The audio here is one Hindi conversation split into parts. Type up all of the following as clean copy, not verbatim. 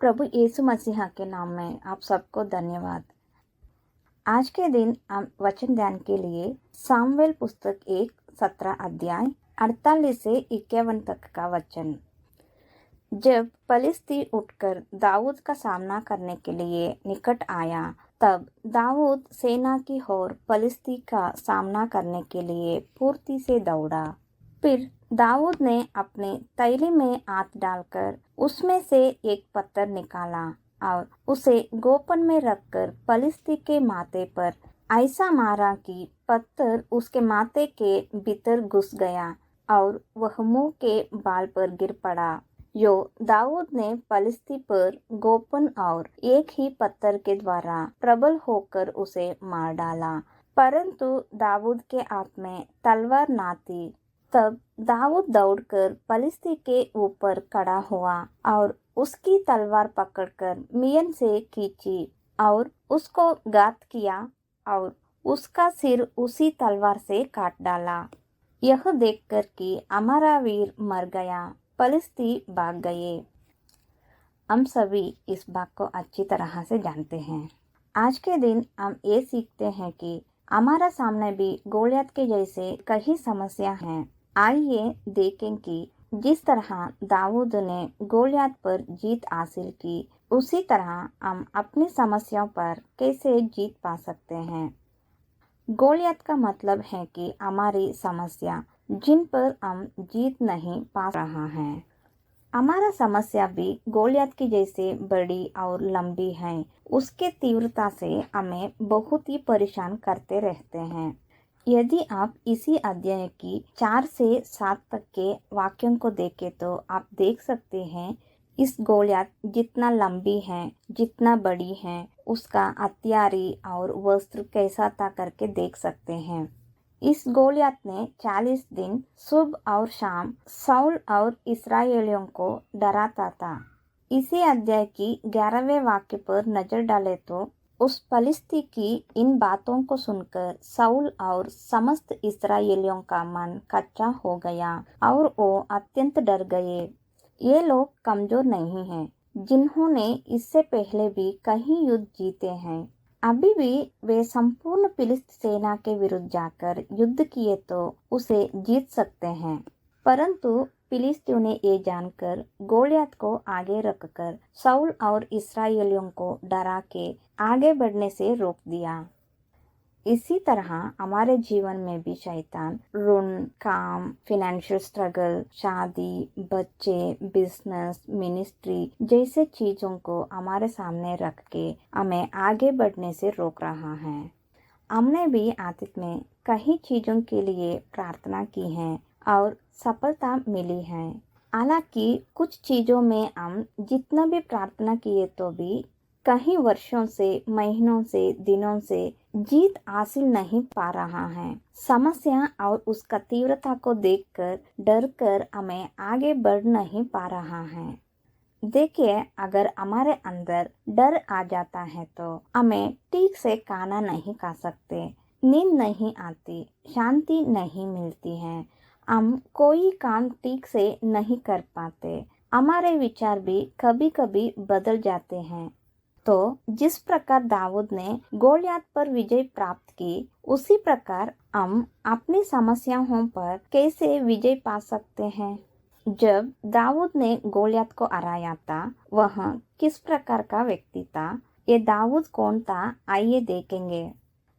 प्रभु यीशु मसीहा के नाम में आप सबको धन्यवाद। आज के दिन हम वचन ध्यान के लिए सामुएल पुस्तक 17 अध्याय 48 से 51 तक का वचन। जब पलिश्ती उठकर दाऊद का सामना करने के लिए निकट आया, तब दाऊद सेना की ओर पलिश्ती का सामना करने के लिए फुर्ती से दौड़ा। फिर दाऊद ने अपने तैली में हाथ डालकर उसमें से एक पत्थर निकाला और उसे गोपन में रखकर पलिश्ती के माथे पर ऐसा मारा कि पत्थर उसके माथे के भीतर घुस गया और वह मुंह के बाल पर गिर पड़ा। दाऊद ने पलिश्ती पर गोपन और एक ही पत्थर के द्वारा प्रबल होकर उसे मार डाला, परंतु दाऊद के हाथ में तलवार न थी। तब दाऊद दौड़कर पलिश्ती के ऊपर खड़ा हुआ और उसकी तलवार पकड़कर मियन से खींची और उसको घात किया और उसका सिर उसी तलवार से काट डाला। यह देखकर कि हमारा वीर मर गया, पलिश्ती भाग गए। हम सभी इस बात को अच्छी तरह से जानते हैं। आज के दिन हम ये सीखते हैं कि हमारा सामने भी गोलियत के जैसे कई समस्या हैं। आइए देखें कि जिस तरह दाऊद ने गोलियत पर जीत हासिल की, उसी तरह हम अपनी समस्याओं पर कैसे जीत पा सकते हैं। गोलियत का मतलब है कि हमारी समस्या जिन पर हम जीत नहीं पा रहा है। हमारा समस्या भी गोलियत की जैसे बड़ी और लंबी है। उसके तीव्रता से हमें बहुत ही परेशान करते रहते हैं। यदि आप इसी अध्याय की 4 से 7 तक के वाक्यों को देखें तो आप देख सकते हैं इस गोलियत जितना लंबी है, जितना बड़ी है, उसका हथियारी और वस्त्र कैसा था करके देख सकते हैं। इस गोलियत ने 40 दिन सुबह और शाम साउल और इस्राएलियों को डराता था। इसी अध्याय की 11वें वाक्य पर नजर डाले तो उस पलिश्ती की इन बातों को सुनकर साउल और समस्त इस्राएलियों का मन कच्चा हो गया और वो अत्यंत डर गए। ये लोग कमजोर नहीं हैं, जिन्होंने इससे पहले भी कई युद्ध जीते हैं। अभी भी वे संपूर्ण फिलिस्त सेना के विरुद्ध जाकर युद्ध किए तो उसे जीत सकते हैं, परंतु फिलिस्तियों ने ये जानकर गोलियत को आगे रखकर साउल और इस्राएलियों को डरा के आगे बढ़ने से रोक दिया। इसी तरह हमारे जीवन में भी शैतान ऋण, काम, फाइनेंशियल स्ट्रगल, शादी, बच्चे, बिजनेस, मिनिस्ट्री जैसे चीजों को हमारे सामने रख के हमें आगे बढ़ने से रोक रहा है। हमने भी अतीत में कई चीजों के लिए प्रार्थना की है और सफलता मिली है। हालांकि कुछ चीजों में हम जितना भी प्रार्थना किए तो भी कई वर्षों से, महीनों से, दिनों से जीत हासिल नहीं पा रहा है। समस्या और उसका तीव्रता को देखकर डर कर हमें आगे बढ़ नहीं पा रहा है। देखिए, अगर हमारे अंदर डर आ जाता है तो हमें ठीक से खाना नहीं खा सकते, नींद नहीं आती, शांति नहीं मिलती है, हम कोई काम ठीक से नहीं कर पाते, हमारे विचार भी कभी कभी बदल जाते हैं। तो जिस प्रकार दाऊद ने गोलियत पर विजय प्राप्त की, उसी प्रकार हम अपनी समस्याओं पर कैसे विजय पा सकते हैं। जब दाऊद ने गोलियत को हराया था, वह किस प्रकार का व्यक्ति था, ये दाऊद कौन था, आइए देखेंगे।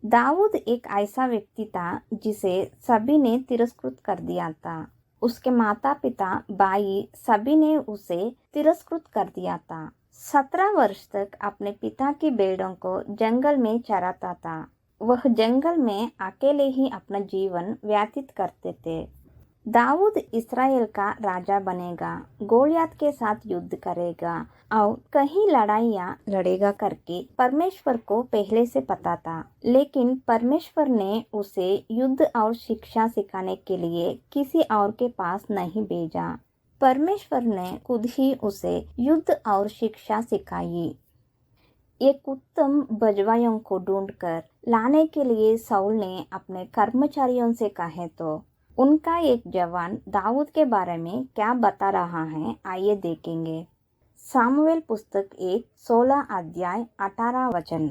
दाऊद एक ऐसा व्यक्ति था जिसे सभी ने तिरस्कृत कर दिया था। उसके माता पिता, भाई सभी ने उसे तिरस्कृत कर दिया था। 17 वर्ष तक अपने पिता की भेड़ों को जंगल में चराता था। वह जंगल में अकेले ही अपना जीवन व्यतीत करते थे। दाऊद इस्राएल का राजा बनेगा, गोलियत के साथ युद्ध करेगा और कई लड़ाइयाँ लड़ेगा करके परमेश्वर को पहले से पता था, लेकिन परमेश्वर ने उसे युद्ध और शिक्षा सिखाने के लिए किसी और के पास नहीं भेजा। परमेश्वर ने खुद ही उसे युद्ध और शिक्षा सिखाई। एक उत्तम बजवाइयों को ढूंढकर लाने के लिए साउल ने अपने कर्मचारियों से कहे तो उनका एक जवान दाऊद के बारे में क्या बता रहा है, आइए देखेंगे। सामुएल पुस्तक 16 अध्याय 18 वचन।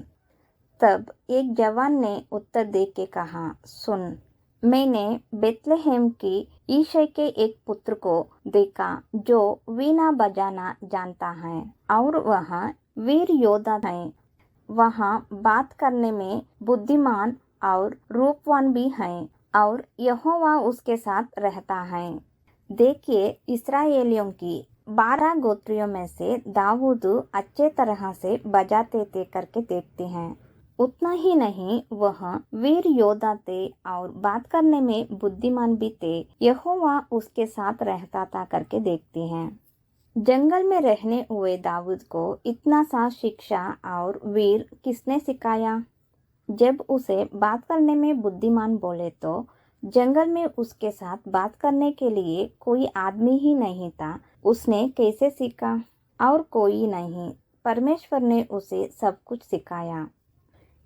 तब एक जवान ने उत्तर दे के कहा, सुन, मैंने बेतलहम की यिशै के एक पुत्र को देखा जो वीणा बजाना जानता है और वह वीर योद्धा है। वह बात करने में बुद्धिमान और रूपवान भी है और यहोवा उसके साथ रहता है। देखिए, इस्राएलियों की 12 गोत्रियों में से दाऊद अच्छे तरह से बजाते थे करके देखते हैं। उतना ही नहीं, वह वीर योद्धा थे और बात करने में बुद्धिमान भी थे। यहोवा उसके साथ रहता था करके देखते हैं। जंगल में रहने हुए दाऊद को इतना सा शिक्षा और वीर किसने सिखाया? जब उसे बात करने में बुद्धिमान बोले तो जंगल में उसके साथ बात करने के लिए कोई आदमी ही नहीं था। उसने कैसे सीखा? और कोई नहीं, परमेश्वर ने उसे सब कुछ सिखाया।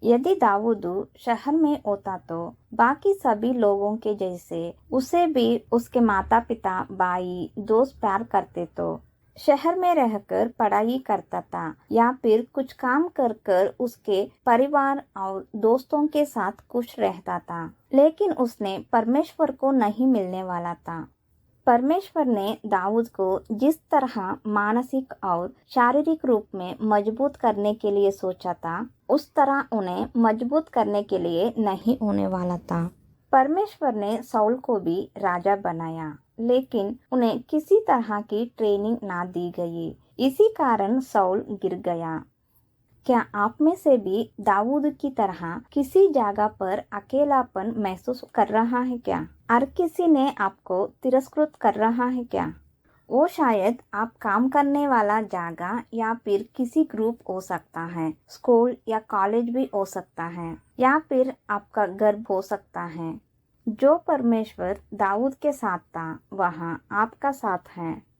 यदि दाऊद शहर में होता तो बाकी सभी लोगों के जैसे उसे भी उसके माता पिता, भाई, दोस्त प्यार करते तो शहर में रहकर पढ़ाई करता था या फिर कुछ काम कर कर उसके परिवार और दोस्तों के साथ खुश रहता था। लेकिन उसने परमेश्वर को नहीं मिलने वाला था। परमेश्वर ने दाऊद को जिस तरह मानसिक और शारीरिक रूप में मजबूत करने के लिए सोचा था, उस तरह उन्हें मजबूत करने के लिए नहीं होने वाला था। परमेश्वर ने साउल को भी राजा बनाया, लेकिन उन्हें किसी तरह की ट्रेनिंग ना दी गई। इसी कारण साउल गिर गया। क्या आप में से भी दाऊद की तरह किसी जगह पर अकेलापन महसूस कर रहा है क्या? हर किसी ने आपको तिरस्कृत कर रहा है क्या? वो शायद आप काम करने वाला जगह या फिर किसी ग्रुप हो सकता है, स्कूल या कॉलेज भी हो सकता है, या फिर आपका घर हो सकता है। जो परमेश्वर दाऊद के साथ था, वह आपका साथ है।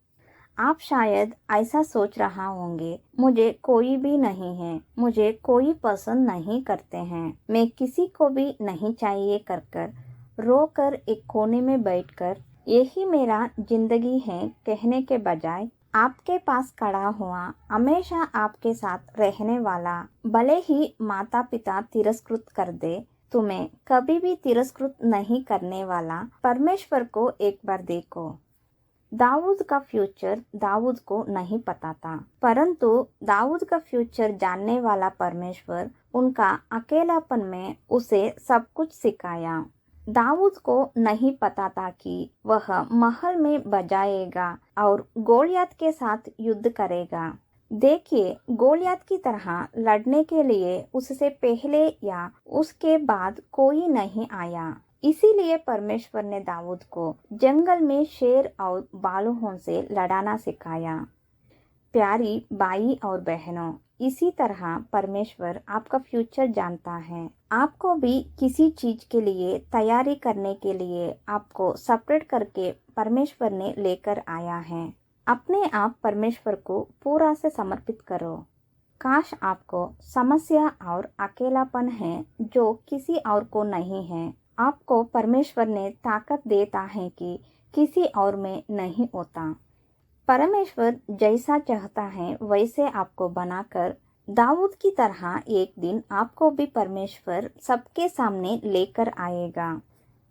आप शायद ऐसा सोच रहा होंगे, मुझे कोई भी नहीं है, मुझे कोई पसंद नहीं करते हैं, मैं किसी को भी नहीं चाहिए कर कर रो कर एक कोने में बैठकर यही मेरा जिंदगी है कहने के बजाय आपके पास खड़ा हुआ, हमेशा आपके साथ रहने वाला, भले ही माता पिता तिरस्कृत कर दे, तुम्हें कभी भी तिरस्कृत नहीं करने वाला परमेश्वर को एक बार देखो। दाऊद का फ्यूचर दाऊद को नहीं पता था, परंतु दाऊद का फ्यूचर जानने वाला परमेश्वर उनका अकेलापन में उसे सब कुछ सिखाया। दाऊद को नहीं पता था कि वह महल में बजाएगा और गोलियत के साथ युद्ध करेगा। देखिए, गोलियत की तरह लड़ने के लिए उससे पहले या उसके बाद कोई नहीं आया। इसीलिए परमेश्वर ने दाऊद को जंगल में शेर और भालुओं से लड़ाना सिखाया। प्यारी भाई और बहनों, इसी तरह परमेश्वर आपका फ्यूचर जानता है। आपको भी किसी चीज के लिए तैयारी करने के लिए आपको सेपरेट करके परमेश्वर ने लेकर आया है। अपने आप परमेश्वर को पूरा से समर्पित करो। काश आपको समस्या और अकेलापन है जो किसी और को नहीं है। आपको परमेश्वर ने ताकत देता है कि किसी और में नहीं होता। परमेश्वर जैसा चाहता है वैसे आपको बनाकर दाऊद की तरह एक दिन आपको भी परमेश्वर सबके सामने लेकर आएगा।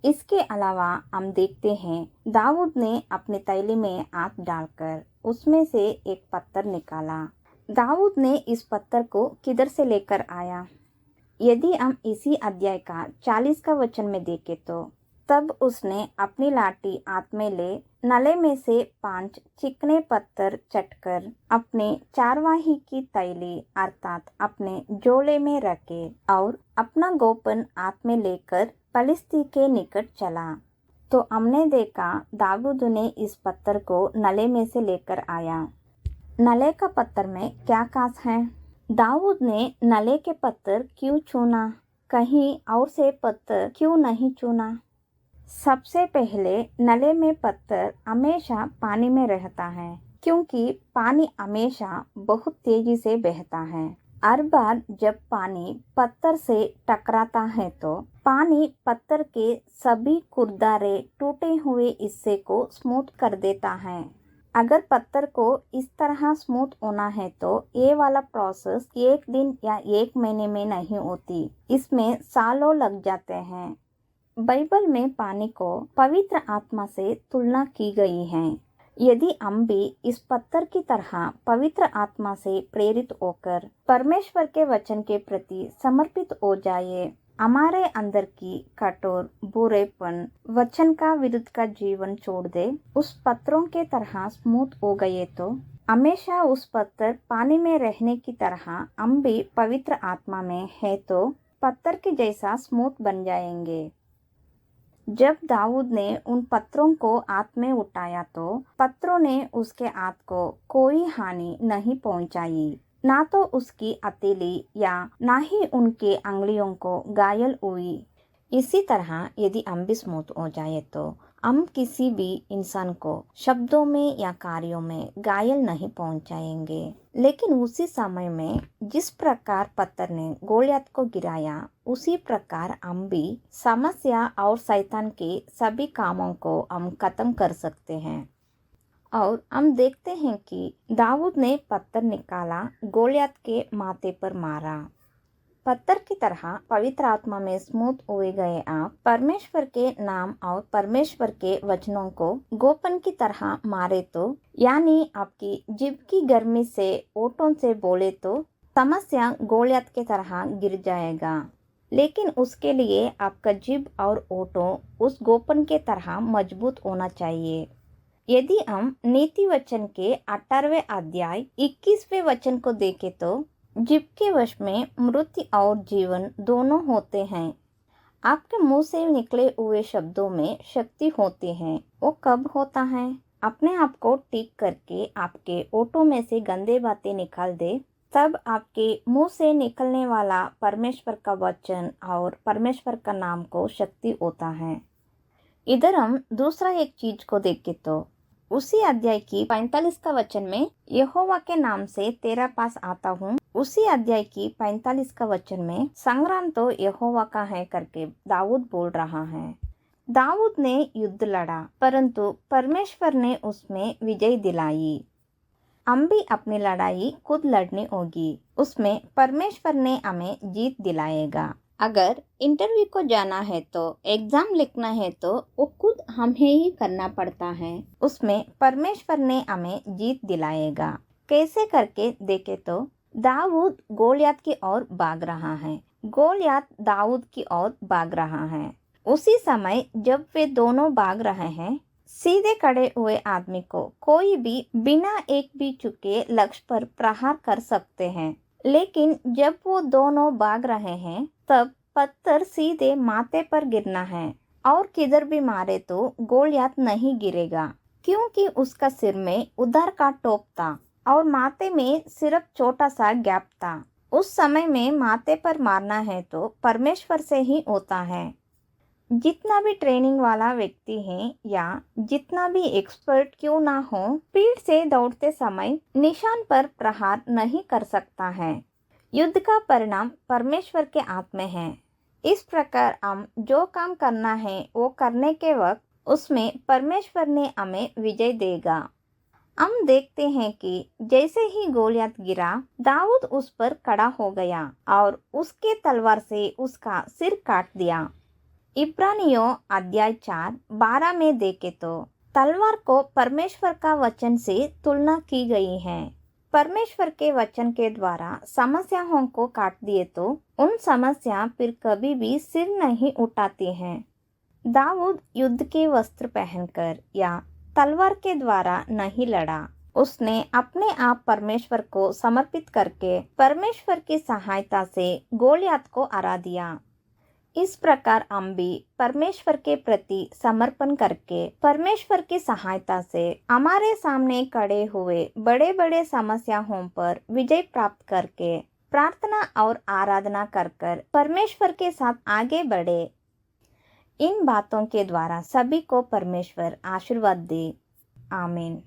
इसके अलावा हम देखते हैं, दाऊद ने अपने तैली में हाथ डालकर उसमें से एक पत्थर निकाला। दाऊद ने इस पत्थर को किधर से लेकर आया? यदि हम इसी अध्याय का 40 का वचन में देखें तो तब उसने अपनी लाठी हाथ में ले नले में से 5 चिकने पत्थर चटकर अपने चारवाही की तैली अर्थात अपने झोले में रखे और अपना गोपन हाथ में लेकर पलिश्ती के निकट चला। तो हमने देखा दाऊद ने इस पत्थर को नले में से लेकर आया। नले का पत्थर में क्या खास है? दाऊद ने नले के पत्थर क्यों चुना? कहीं और से पत्थर क्यों नहीं चुना? सबसे पहले नले में पत्थर हमेशा पानी में रहता है, क्योंकि पानी हमेशा बहुत तेजी से बहता है। हर बार जब पानी पत्थर से टकराता है तो पानी पत्थर के सभी खुरदरे टूटे हुए हिस्से को स्मूथ कर देता है। अगर पत्थर को इस तरह स्मूथ होना है तो ये वाला प्रोसेस एक दिन या एक महीने में नहीं होती, इसमें सालों लग जाते हैं। बाइबल में पानी को पवित्र आत्मा से तुलना की गई है। यदि हम भी इस पत्थर की तरह पवित्र आत्मा से प्रेरित होकर परमेश्वर के वचन के प्रति समर्पित हो जाए, हमारे अंदर की कठोर बुरेपन वचन का विरुद्ध का जीवन छोड़ दे, उस पत्थरों के तरह स्मूथ हो गए तो हमेशा उस पत्थर पानी में रहने की तरह हम भी पवित्र आत्मा में है तो पत्थर के जैसा स्मूथ बन जाएंगे। जब दाऊद ने उन पत्थरों को हाथ में उठाया तो पत्थरों ने उसके हाथ को कोई हानि नहीं पहुंचाई, ना तो उसकी हथेली या ना ही उनके अंगुलियों को घायल हुई। इसी तरह यदि हम भी स्मूथ हो जाए तो हम किसी भी इंसान को शब्दों में या कार्यों में घायल नहीं पहुंचाएंगे। लेकिन उसी समय में जिस प्रकार पत्थर ने गोलियत को गिराया, उसी प्रकार हम भी समस्या और शैतान के सभी कामों को हम खत्म कर सकते हैं। और हम देखते हैं कि दाऊद ने पत्थर निकाला, गोलियत के माथे पर मारा। पत्थर की तरह पवित्र आत्मा में स्मूथ हुए गए आप परमेश्वर के नाम और परमेश्वर के वचनों को गोपन की तरह मारे तो, यानी आपकी जीभ की गर्मी से ओठों से बोले तो समस्या गोलियत की तरह गिर जाएगा। लेकिन उसके लिए आपका जीभ और ओठों उस गोपन के तरह मजबूत होना चाहिए। यदि हम नीति वचन के 18वें अध्याय 21वें वचन को देखें तो जीभ के वश में मृत्यु और जीवन दोनों होते हैं। आपके मुंह से निकले हुए शब्दों में शक्ति होती है। वो कब होता है? अपने आप को ठीक करके आपके ओठों में से गंदे बातें निकाल दे, तब आपके मुंह से निकलने वाला परमेश्वर का वचन और परमेश्वर का नाम को शक्ति होता है। इधर हम दूसरा एक चीज को देखें तो उसी अध्याय की 45 का वचन में यहोवा के नाम से तेरा पास आता हूँ। उसी अध्याय की 45 का वचन में संग्राम तो यहोवा का है करके दाऊद बोल रहा है। दाऊद ने युद्ध लड़ा, परंतु परमेश्वर ने उसमें विजय दिलाई। हम भी अपनी लड़ाई खुद लड़नी होगी, उसमें परमेश्वर ने हमें जीत दिलाएगा। अगर इंटरव्यू को जाना है तो, एग्जाम लिखना है तो वो खुद हमें ही करना पड़ता है, उसमें परमेश्वर ने हमें जीत दिलाएगा। कैसे करके देखे तो दाऊद गोलियत की ओर भाग रहा है, गोलियत दाऊद की ओर भाग रहा है। उसी समय जब वे दोनों भाग रहे हैं, सीधे खड़े हुए आदमी को कोई भी बिना एक भी चुके लक्ष्य पर प्रहार कर सकते हैं। लेकिन जब वो दोनों भाग रहे हैं, तब पत्थर सीधे माथे पर गिरना है और किधर भी मारे तो गोलियत नहीं गिरेगा, क्योंकि उसका सिर में उधर का टोप था और माथे में सिर्फ छोटा सा गैप था। उस समय में माथे पर मारना है तो परमेश्वर से ही होता है। जितना भी ट्रेनिंग वाला व्यक्ति है या जितना भी एक्सपर्ट क्यों ना हो, स्पीड से दौड़ते समय निशान पर प्रहार नहीं कर सकता है। युद्ध का परिणाम परमेश्वर के हाथ में है। इस प्रकार हम जो काम करना है वो करने के वक्त उसमें परमेश्वर ने हमें विजय देगा। हम देखते हैं कि जैसे ही गोलियत गिरा, दाऊद उस पर खड़ा हो गया और उसके तलवार से उसका सिर काट दिया। इब्रानियों अध्याय 4:12 में देखे तो तलवार को परमेश्वर का वचन से तुलना की गई है। परमेश्वर के वचन के द्वारा समस्याओं को काट दिए तो उन समस्या फिर कभी भी सिर नहीं उठाती हैं। दाऊद युद्ध के वस्त्र पहनकर या तलवार के द्वारा नहीं लड़ा, उसने अपने आप परमेश्वर को समर्पित करके परमेश्वर की सहायता से गोलियत को हरा दिया। इस प्रकार हम भी परमेश्वर के प्रति समर्पण करके परमेश्वर की सहायता से हमारे सामने खड़े हुए बड़े बड़े समस्याओं पर विजय प्राप्त करके प्रार्थना और आराधना कर परमेश्वर के साथ आगे बढ़े। इन बातों के द्वारा सभी को परमेश्वर आशीर्वाद दे। आमीन।